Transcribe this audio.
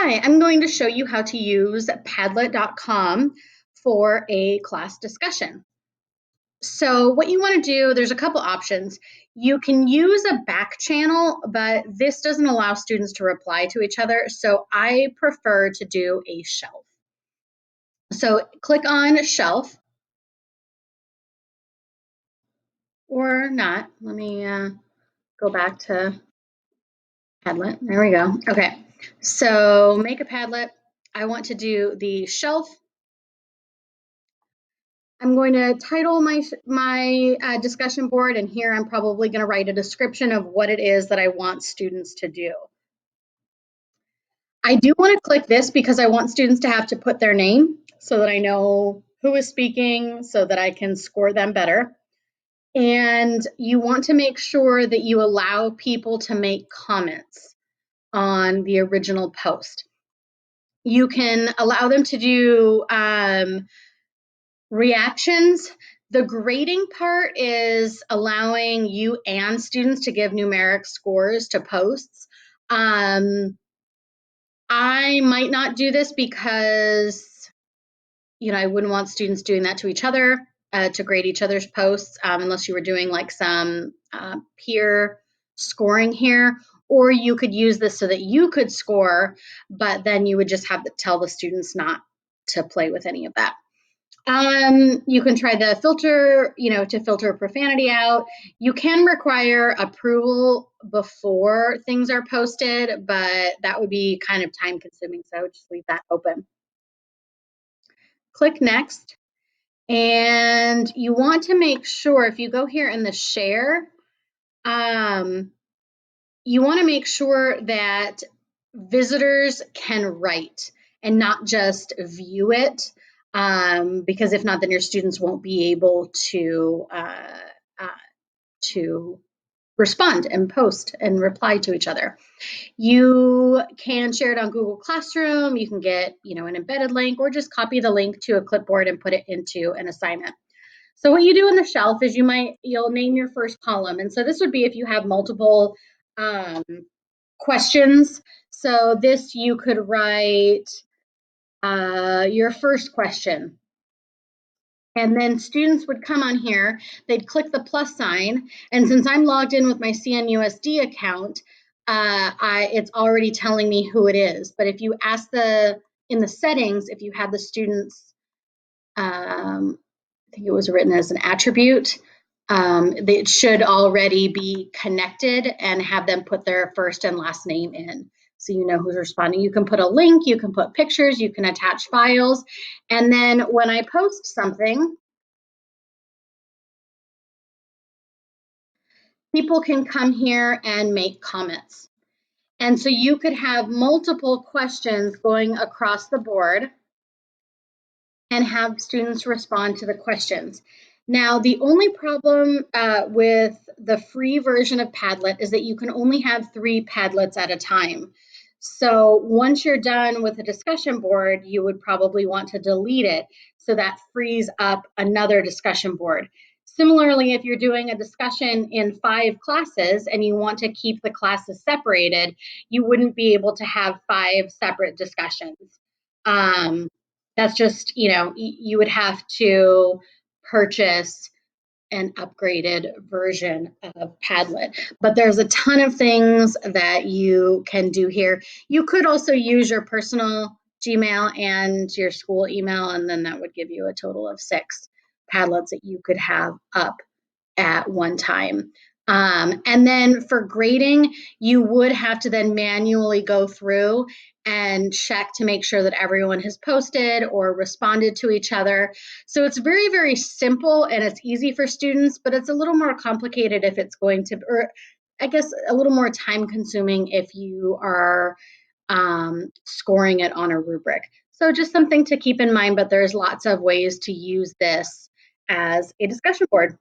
Hi, I'm going to show you how to use Padlet.com for a class discussion. So what you want to do, there's a couple options. You can use a back channel, but this doesn't allow students to reply to each other. So I prefer to do a shelf. So click on shelf or not. Let me go back to Padlet. There we go. Okay, so make a Padlet. I want to do the shelf. I'm going to title my discussion board, and here I'm probably going to write a description of what it is that I want students to do. I do want to click this because I want students to have to put their name so that I know who is speaking so that I can score them better. And you want to make sure that you allow people to make comments on the original post. You can allow them to do reactions. The grading part is allowing you and students to give numeric scores to posts. I might not do this because, I wouldn't want students doing that to each other, to grade each other's posts, unless you were doing like some peer scoring here. Or you could use this so that you could score, but then you would just have to tell the students not to play with any of that. You can try the filter, to filter profanity out. You can require approval before things are posted, but that would be kind of time consuming. So just leave that open. Click next. And you want to make sure if you go here in the share, you want to make sure that visitors can write and not just view it, because if not, then your students won't be able to respond and post and reply to each other. You can share it on Google Classroom. You can get, an embedded link, or just copy the link to a clipboard and put it into an assignment. So what you do in the shelf is you'll name your first column. And so this would be if you have multiple questions. So this you could write your first question. And then students would come on here, they'd click the plus sign. And since I'm logged in with my CNUSD account, it's already telling me who it is. But if you ask in the settings, if you had the students, I think it was written as an attribute, it should already be connected and have them put their first and last name in. So you know who's responding. You can put a link, you can put pictures, you can attach files. And then when I post something, people can come here and make comments. And so you could have multiple questions going across the board and have students respond to the questions. Now, the only problem with the free version of Padlet is that you can only have 3 Padlets at a time. So once you're done with the discussion board, you would probably want to delete it. So that frees up another discussion board. Similarly, if you're doing a discussion in 5 classes and you want to keep the classes separated, you wouldn't be able to have 5 separate discussions. That's just, you would have to purchase an upgraded version of Padlet. But there's a ton of things that you can do here. You could also use your personal Gmail and your school email, and then that would give you a total of 6 Padlets that you could have up at one time. And then for grading, you would have to then manually go through and check to make sure that everyone has posted or responded to each other. So it's very, very simple and it's easy for students, but it's a little more complicated if it's going to, or I guess a little more time consuming if you are scoring it on a rubric. So just something to keep in mind, but there's lots of ways to use this as a discussion board.